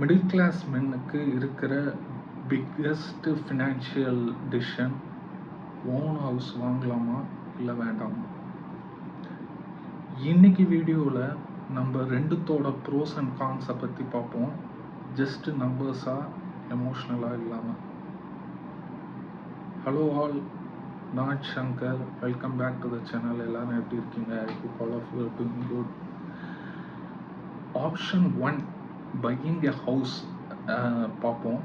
Middle class மென்னுக்கு இருக்கிற biggest financial decision own house வாங்கலாமா இல்லை வேண்டாமா? இன்னைக்கு வீடியோவில் நம்ம ரெண்டுத்தோட ப்ரோஸ் அண்ட் கான்ஸை பற்றி பார்ப்போம். ஜஸ்ட் நம்பர்ஸாக எமோஷ்னலாக இல்லாமல். ஹலோ ஆல், நான் Shankar. Welcome back to the channel. எல்லாரும் எப்படி இருக்கீங்க? I hope all of you are doing good. Option 1, buying a house பார்ப்போம்.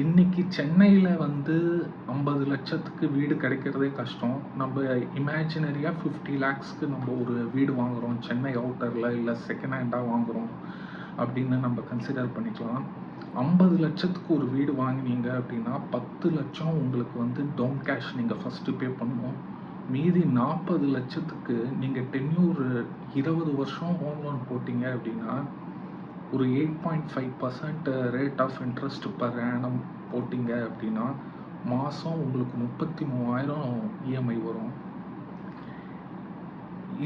இன்னைக்கு சென்னையில் 50 லட்சத்துக்கு வீடு கிடைக்கிறதே கஷ்டம். நம்ம இமேஜினரியாக 50 lakhsக்கு நம்ம ஒரு வீடு வாங்குகிறோம் சென்னை அவுட்டரில், இல்லை செகண்ட் ஹேண்டாக வாங்குகிறோம் அப்படின்னு நம்ம கன்சிடர் பண்ணிக்கலாம். 50 லட்சத்துக்கு ஒரு வீடு வாங்கினீங்க அப்படின்னா 10 லட்சம் உங்களுக்கு டவுன் கேஷ் நீங்கள் ஃபஸ்ட்டு பே பண்ணணும். மீதி 40 லட்சத்துக்கு நீங்கள் டென்யூர் 20 வருஷம் ஹோம் லோன் போட்டிங்க அப்படின்னா ஒரு 8.5% rate of interest per annum போட்டிங்க அப்படின்னா மாதம் உங்களுக்கு 33,000 இஎம்ஐ வரும்.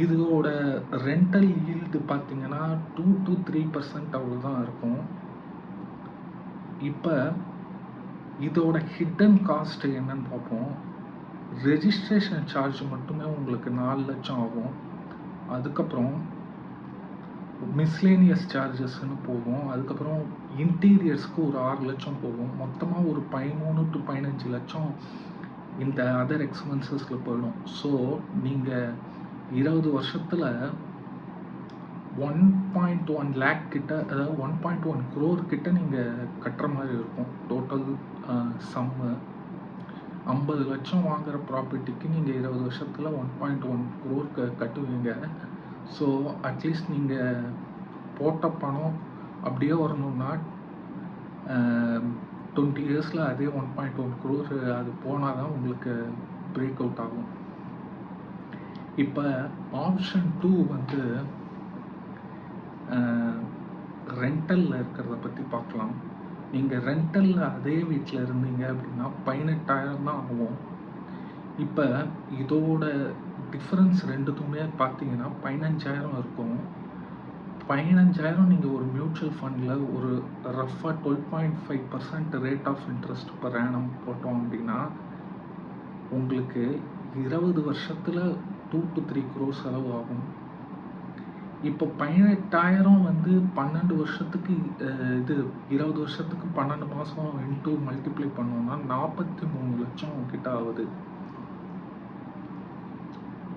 இதோட ரெண்டல் ஈல்டு பார்த்தீங்கன்னா 2 to 3% அவ்வளோதான் இருக்கும். இப்போ இதோட ஹிடன் காஸ்ட் என்னன்னு பார்ப்போம். ரெஜிஸ்ட்ரேஷன் சார்ஜ் மட்டுமே உங்களுக்கு 4 லட்சம் ஆகும். அதுக்கப்புறம் மிஸ்லேனியஸ் சார்ஜஸ்ன்னு போகும். அதுக்கப்புறம் இன்டீரியர்ஸ்க்கு ஒரு 6 லட்சம் போகும். மொத்தமாக ஒரு 13 to 15 லட்சம் இந்த அதர் எக்ஸ்பென்சஸில் போயிடும். ஸோ நீங்கள் 20 வருஷத்தில் 1.1 lakh கிட்ட, அதாவது 1.1 crore கிட்ட நீங்கள் கட்டுற மாதிரி இருக்கும். டோட்டல் சம்மு 50 லட்சம் வாங்குகிற ப்ராப்பர்ட்டிக்கு நீங்கள் 20 வருஷத்தில் 1.1 crore கட்டுவீங்க. ஸோ அட்லீஸ்ட் நீங்கள் போட்ட பணம் அப்படியே வரணும்னா 20 இயர்ஸில் அதே 1.1 crore அது போனால் தான் உங்களுக்கு பிரேக் அவுட் ஆகும். இப்போ ஆப்ஷன் 2 ரெண்டலில் இருக்கிறத பற்றி பார்க்கலாம். நீங்கள் ரெண்டலில் அதே வீட்டில் இருந்தீங்க அப்படின்னா 18,000 தான் ஆகும். இப்போ இதோட டிஃப்ரென்ஸ் ரெண்டுத்துமே பார்த்தீங்கன்னா 15,000 இருக்கும். 15,000 நீங்கள் ஒரு மியூச்சுவல் ஃபண்டில் ஒரு ரஃபாக 12.5% rate of interest per annum போட்டோம் அப்படின்னா உங்களுக்கு 20 வருஷத்தில் 2 to 3 crore செலவு ஆகும். இப்போ 18,000 12 வருஷத்துக்கு 20 வருஷத்துக்கு 12 மாதம் இன்டூ மல்டிப்ளை பண்ணோம்னா 43 லட்சம் கிட்ட ஆகுது.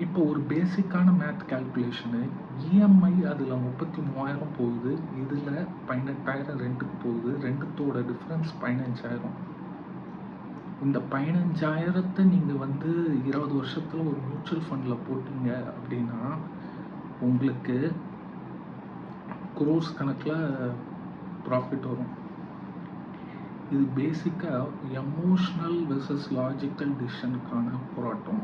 இப்போ ஒரு பேசிக்கான மேத் கால்குலேஷனு, இஎம்ஐ அதில் 33,000 போகுது, இதில் 18,000 ரெண்டுக்கு போகுது. ரெண்டுத்தோட டிஃப்ரென்ஸ் 15,000. இந்த 15,000 நீங்கள் 20 வருஷத்தில் ஒரு மியூச்சுவல் ஃபண்டில் போட்டிங்க அப்படின்னா உங்களுக்கு க்ரோர்ஸ் கணக்கில் ப்ராஃபிட் வரும். இது பேசிக்காக எமோஷ்னல் வெர்சஸ் லாஜிக்கல் டிசிஷனுக்கான போராட்டம்.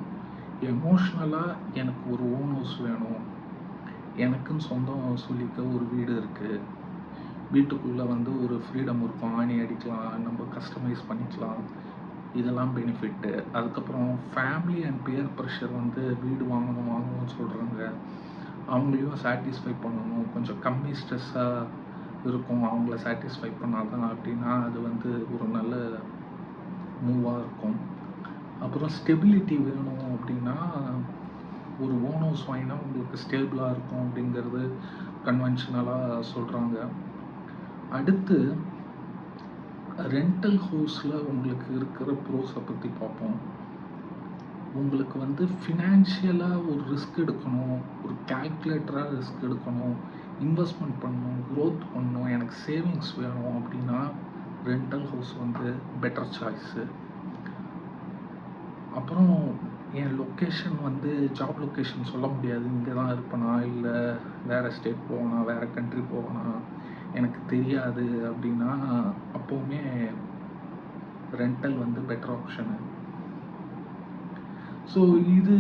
எமோஷ்னலாக எனக்கு ஒரு ஓன் ஹவுஸ் வேணும், எனக்குன்னு சொந்தம் சொல்லிக்க ஒரு வீடு இருக்குது, வீட்டுக்குள்ளே ஒரு ஃப்ரீடம் இருக்கும், ஆணி அடிக்கலாம், நம்ம கஸ்டமைஸ் பண்ணிக்கலாம், இதெல்லாம் பெனிஃபிட்டு. அதுக்கப்புறம் ஃபேமிலி அண்ட் பியர் ப்ரெஷர் வீடு வாங்கணும்னு சொல்கிறாங்க, அவங்களையும் சாட்டிஸ்ஃபை பண்ணணும், கொஞ்சம் கம்மி ஸ்ட்ரெஸ்ஸாக இருக்கும், அவங்கள சாட்டிஸ்ஃபை பண்ணாதான் அப்படின்னா அது ஒரு நல்ல மூவாக இருக்கும். அப்புறம் ஸ்டெபிலிட்டி வேணும் அப்படின்னா ஒரு ஓன் ஹவுஸ் வாங்கினா உங்களுக்கு ஸ்டேபிளாக இருக்கும் அப்படிங்கிறது கன்வென்ஷனலாக சொல்கிறாங்க. அடுத்து ரெண்டல் ஹவுஸில் உங்களுக்கு இருக்கிற ப்ரோஸை பற்றி பார்ப்போம். உங்களுக்கு ஃபினான்ஷியலாக ஒரு ரிஸ்க் எடுக்கணும், ஒரு கால்குலேட்டராக ரிஸ்க் எடுக்கணும், இன்வெஸ்ட்மெண்ட் பண்ணணும், க்ரோத் பண்ணணும், எனக்கு சேவிங்ஸ் வேணும் அப்படின்னா ரெண்டல் ஹவுஸ் பெட்டர் சாய்ஸு. அப்புறம் என் லொக்கேஷன் ஜாப் லொக்கேஷன் சொல்ல முடியாது, இங்கே தான் இருப்பேனா இல்லை வேறு ஸ்டேட் போகணும், வேறு கண்ட்ரி போகணும், எனக்கு தெரியாது அப்படின்னா அப்போவுமே ரெண்டல் பெட்டர் ஆப்ஷனு. ஸோ இது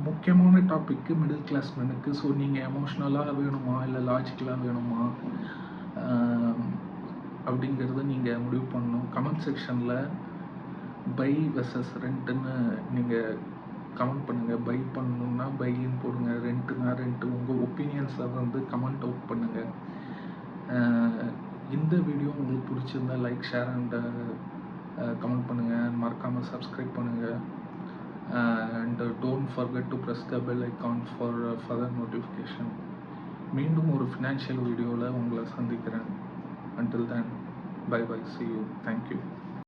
முக்கியமான டாப்பிக்கு மிடில் கிளாஸ் மெனுக்கு. ஸோ நீங்கள் எமோஷ்னலாக வேணுமா இல்லை லாஜிக்கலாக வேணுமா அப்படிங்கிறத நீங்கள் முடிவு பண்ணணும். கமெண்ட் செக்ஷனில் பை வெர்சஸ் ரெண்ட்டுன்னு நீங்கள் கமெண்ட் பண்ணுங்கள். பை பண்ணணுன்னா பைன்னு போடுங்க, ரெண்ட்டுனா ரெண்ட்டு. உங்கள் ஒப்பீனியன்ஸை கமெண்ட் அவுட் பண்ணுங்கள். இந்த வீடியோ உங்களுக்கு பிடிச்சிருந்தா லைக், ஷேர் அண்ட் கமெண்ட் பண்ணுங்கள். மறக்காமல் சப்ஸ்கிரைப் பண்ணுங்கள். And don't forget to press the bell icon for further notification. மீண்டும் ஒரு ஃபினான்ஷியல் வீடியோவில் உங்களை சந்திக்கிறேன். Until then, bye bye, see you, thank you.